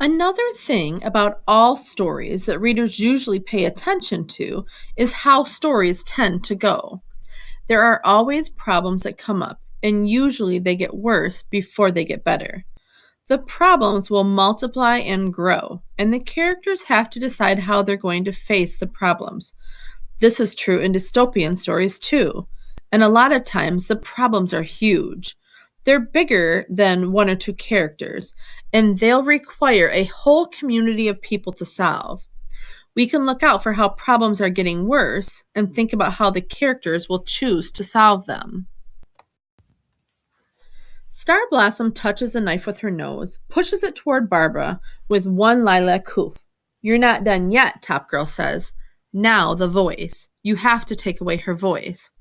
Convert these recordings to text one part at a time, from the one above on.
Another thing about all stories that readers usually pay attention to is how stories tend to go. There are always problems that come up, and usually they get worse before they get better. The problems will multiply and grow, and the characters have to decide how they're going to face the problems. This is true in dystopian stories too. And a lot of times the problems are huge. They're bigger than one or two characters, and they'll require a whole community of people to solve. We can look out for how problems are getting worse and think about how the characters will choose to solve them. Star Blossom touches a knife with her nose, pushes it toward Barbara with one lilac hoof. "You're not done yet," Top Girl says. "Now the voice. You have to take away her voice."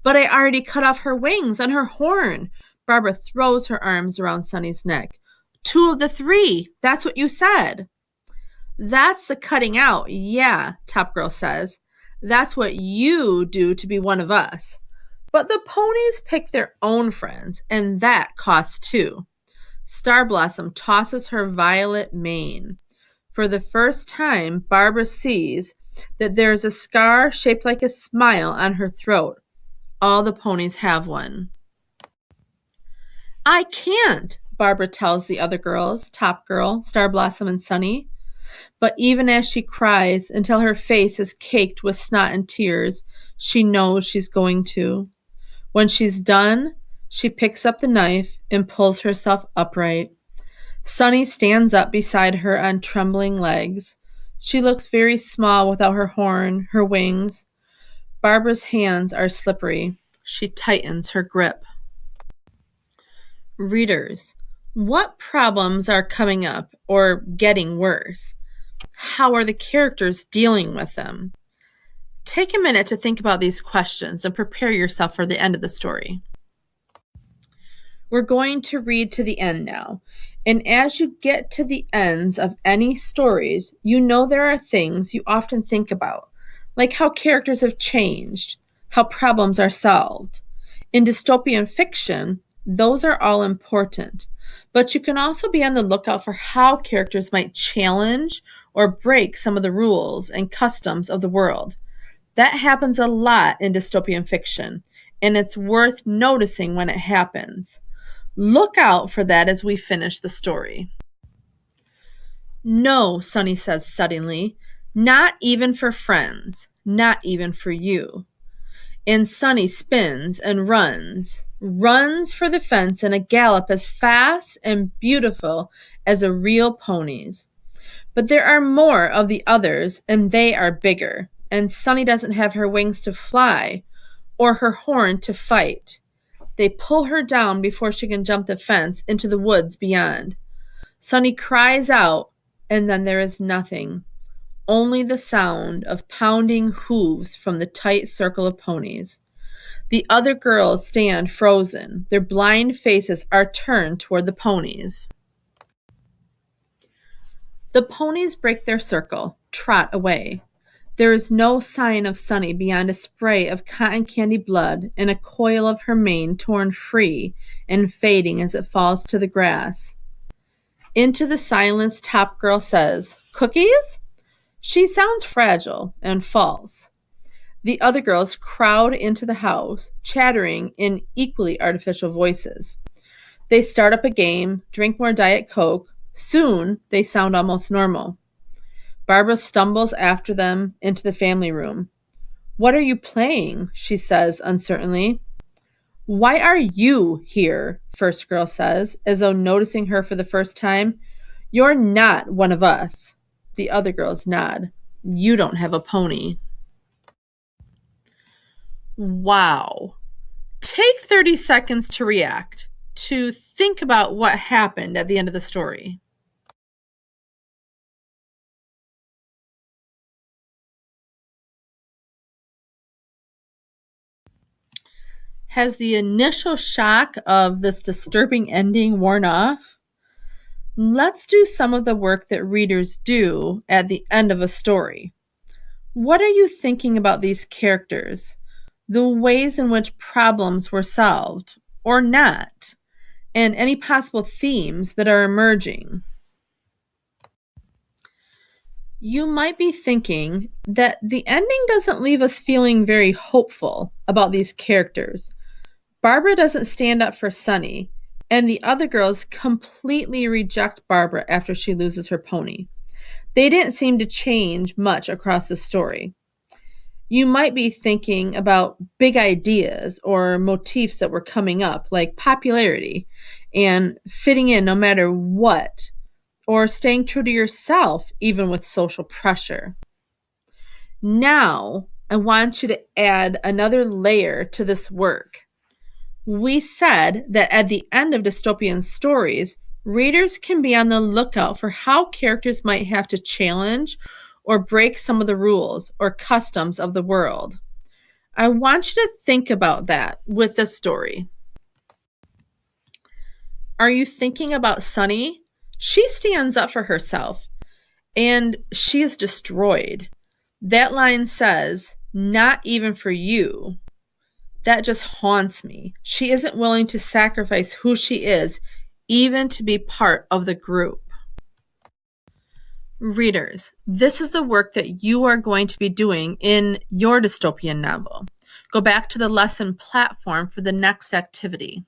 "But I already cut off her wings and her horn." Barbara throws her arms around Sunny's neck. "Two of the three. That's what you said." "That's the cutting out, yeah," Top Girl says. "That's what you do to be one of us." But the ponies pick their own friends, and that costs too. Star Blossom tosses her violet mane. For the first time, Barbara sees that there is a scar shaped like a smile on her throat. All the ponies have one. "I can't," Barbara tells the other girls, Top Girl, Star Blossom, and Sunny. But even as she cries until her face is caked with snot and tears, she knows she's going to. When she's done, she picks up the knife and pulls herself upright. Sunny stands up beside her on trembling legs. She looks very small without her horn, her wings. Barbara's hands are slippery. She tightens her grip. Readers, what problems are coming up or getting worse? How are the characters dealing with them? Take a minute to think about these questions and prepare yourself for the end of the story. We're going to read to the end now. And as you get to the ends of any stories, you know there are things you often think about, like how characters have changed, how problems are solved. In dystopian fiction, those are all important. But you can also be on the lookout for how characters might challenge or break some of the rules and customs of the world. That happens a lot in dystopian fiction, and it's worth noticing when it happens. Look out for that as we finish the story. "No," Sunny says suddenly, "not even for friends, not even for you." And Sunny spins and runs for the fence in a gallop as fast and beautiful as a real pony's. But there are more of the others, and they are bigger. And Sunny doesn't have her wings to fly or her horn to fight. They pull her down before she can jump the fence into the woods beyond. Sunny cries out, and then there is nothing, only the sound of pounding hooves from the tight circle of ponies. The other girls stand frozen. Their blind faces are turned toward the ponies. The ponies break their circle, trot away. There is no sign of Sunny beyond a spray of cotton candy blood and a coil of her mane torn free and fading as it falls to the grass. Into the silence, Top Girl says, "Cookies?" She sounds fragile and false. The other girls crowd into the house, chattering in equally artificial voices. They start up a game, drink more Diet Coke. Soon, they sound almost normal. Barbara stumbles after them into the family room. "What are you playing?" she says uncertainly. "Why are you here?" First girl says, as though noticing her for the first time. "You're not one of us." The other girls nod. "You don't have a pony." Wow. Take 30 seconds to react, to think about what happened at the end of the story. Has the initial shock of this disturbing ending worn off? Let's do some of the work that readers do at the end of a story. What are you thinking about these characters? The ways in which problems were solved, or not, and any possible themes that are emerging? You might be thinking that the ending doesn't leave us feeling very hopeful about these characters. Barbara doesn't stand up for Sunny, and the other girls completely reject Barbara after she loses her pony. They didn't seem to change much across the story. You might be thinking about big ideas or motifs that were coming up, like popularity and fitting in no matter what, or staying true to yourself, even with social pressure. Now, I want you to add another layer to this work. We said that at the end of dystopian stories, readers can be on the lookout for how characters might have to challenge or break some of the rules or customs of the world. I want you to think about that with this story. Are you thinking about Sunny? She stands up for herself and she is destroyed. That line says, "Not even for you." That just haunts me. She isn't willing to sacrifice who she is, even to be part of the group. Readers, this is the work that you are going to be doing in your dystopian novel. Go back to the lesson platform for the next activity.